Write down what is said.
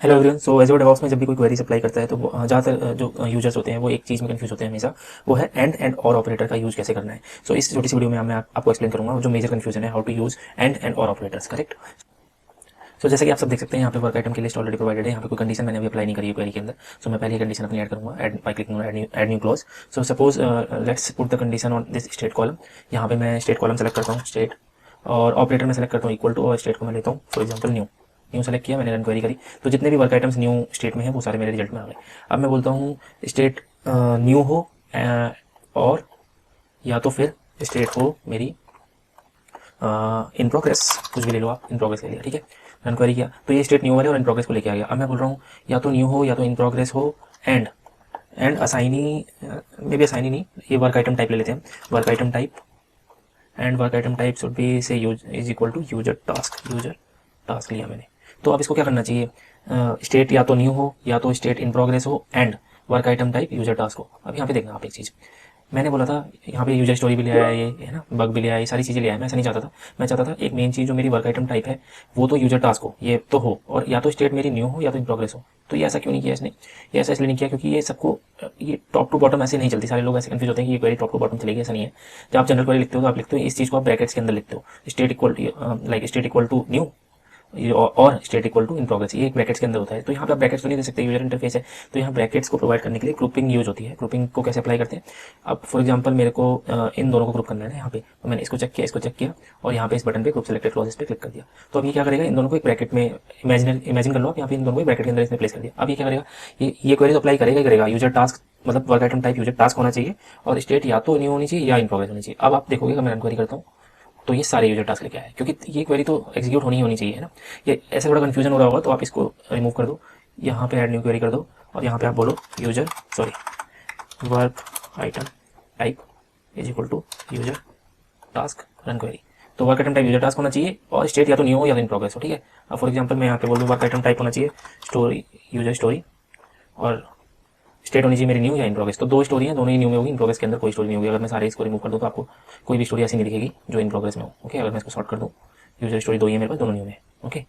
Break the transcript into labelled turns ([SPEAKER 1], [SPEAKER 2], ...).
[SPEAKER 1] Hello everyone. So as DevOps में जब भी कोई क्वेरी अप्लाई करता है तो ज़्यादातर जो यूजर्स होते हैं वो एक चीज़ में कंफ्यूज होते हैं हमेशा, वो है एंड और ऑपरेटर का यूज़ कैसे करना है। सो इस छोटी सी वीडियो में मैं आपको एक्सप्लेन करूंगा जो मेजर कंफ्यूजन है, हाउ टू यूज़ एंड और ऑपरेटर्स। करेक्ट। सो जैसे कि आप सब देख सकते हैं यहाँ पे वर्क आइटम की लिस्ट ऑलरेडी प्रोवाइडेड है। यहाँ पे कोई कंडीशन मैंने अभी अप्लाई नहीं करी है क्वेरी के अंदर। सो मैं पहले ही कंडीशन अपनी ऐड करूंगा by clicking add new clause. So suppose let's put the condition on this state column. यहाँ पे मैं स्टेट कॉलम सेलेक्ट करता हूँ, स्टेट, और ऑपरेटर में सेलेक्ट करता हूँ इक्वल टू, और स्टेट को मैं लेता हूँ for example new. New select किया, मैंने रन क्वेरी करी, तो जितने भी वर्क आइटम्स न्यू स्टेट में है वो सारे मेरे रिजल्ट में आ गए। अब मैं बोलता हूँ स्टेट न्यू हो और या तो फिर स्टेट हो मेरी इन प्रोग्रेस, कुछ भी ले लो आप, इन प्रोग्रेस ले लिया, ठीक है। रन क्वेरी किया तो ये स्टेट न्यू वाले और इन प्रोग्रेस को लेके आ गया। अब मैं बोल रहा हूँ या तो न्यू हो या तो इन प्रोग्रेस हो and assignee, may be assignee नहीं, ये वर्क आइटम टाइप ले लेते हैं, work item type, and work item type should be से use is equal to user task लिया मैंने। तो अब इसको क्या करना चाहिए, स्टेट या तो न्यू हो या तो स्टेट इन प्रोग्रेस हो and work item type user task हो। अब यहाँ पे देखना आप एक चीज़, मैंने बोला था यहाँ पे यूजर स्टोरी भी ले आया, ये है ना, बग भी ले आया, ये सारी चीज़ें ले आया। मैं ऐसा नहीं चाहता था, मैं चाहता था एक मेन चीज़ जो मेरी वर्क आइटम टाइप है वो तो यूजर टास्क हो, ये तो हो, और या तो स्टेट मेरी न्यू हो या तो इन प्रोग्रेस हो। तो ये ऐसा क्यों नहीं किया इसने, ये ऐसा इसलिए नहीं किया क्योंकि ये सबको, ये टॉप टू बॉटम ऐसे नहीं चलती। सारे लोग ऐसे कंफ्यूज होते हैं कि ये क्वेरी टॉप टू बॉटम चलेगी, ऐसा नहीं है। जब आप जनरल क्वेरी लिखते हो तो आप लिखते हो इस चीज़ को आप ब्रैकेट्स के अंदर लिखते हो, state equal like state equal to new और state equal to in progress, ये एक ब्रैकेट्स के अंदर होता है। तो यहाँ पे आप ब्रैकेट्स तो नहीं दे सकते, यूजर इंटरफेस है। तो यहाँ ब्रैकेट्स को प्रोवाइड करने के लिए ग्रुपिंग यूज होती है। ग्रुपिंग को कैसे अप्लाई करते हैं, अब फॉर एग्जांपल मेरे को इन दोनों को ग्रुप करना है ना, यहाँ पे तो मैंने इसको चेक किया, इसको चेक किया, और यहाँ पे इस बटन पे ग्रुप सेलेक्टेड क्लॉजेस पे क्लिक कर दिया। तो अब ये क्या करेगा, इन दोनों को एक ब्रैकेट में इमेजिन कर लो आप, यहाँ पे इन दोनों को ब्रैकेट के अंदर इसने प्लेस कर दिया। अब ये क्या करेगा, ये क्वेरी तो अप्लाई करेगा ही करेगा, यूजर टास्क मतलब work item type user task होना चाहिए, और स्टेट या तो न्यू होनी चाहिए या इन प्रोग्रेस होनी चाहिए। अब आप देखोगे अगर मैं रन क्वेरी करता हूँ तो ये सारे यूजर टास्क लेके आए, क्योंकि ये क्वेरी तो एग्जीक्यूट होनी चाहिए, है ना। ये ऐसे थोड़ा कंफ्यूजन हो रहा होगा तो आप इसको रिमूव कर दो, यहाँ पे ऐड न्यू क्वेरी कर दो, और यहाँ पे आप बोलो work item type is equal to user task run query. तो work item type user task होना चाहिए और स्टेट या तो न्यू हो या तो इन प्रोग्रेस हो, ठीक है। अब फॉर एग्जाम्पल मैं यहाँ पे बोल दूँ वर्क आइटम टाइप होना चाहिए स्टोरी, यूजर स्टोरी, और स्टेट होनी चाहिए मेरी न्यू या इन प्रोग्रेस। तो दो स्टोरी है, दोनों ही न्यू में होगी, इन प्रोग्रेस के अंदर कोई स्टोरी नहीं होगी। अगर मैं सारे इसको रिमूव कर दूँ तो आपको कोई भी स्टोरी ऐसी नहीं दिखेगी जो इन प्रोग्रेस में हो। ओके, अगर मैं इसको शॉर्ट कर दूँ, यूजर स्टोरी दो ही है मेरे पास, दोनों न्यू में। ओके।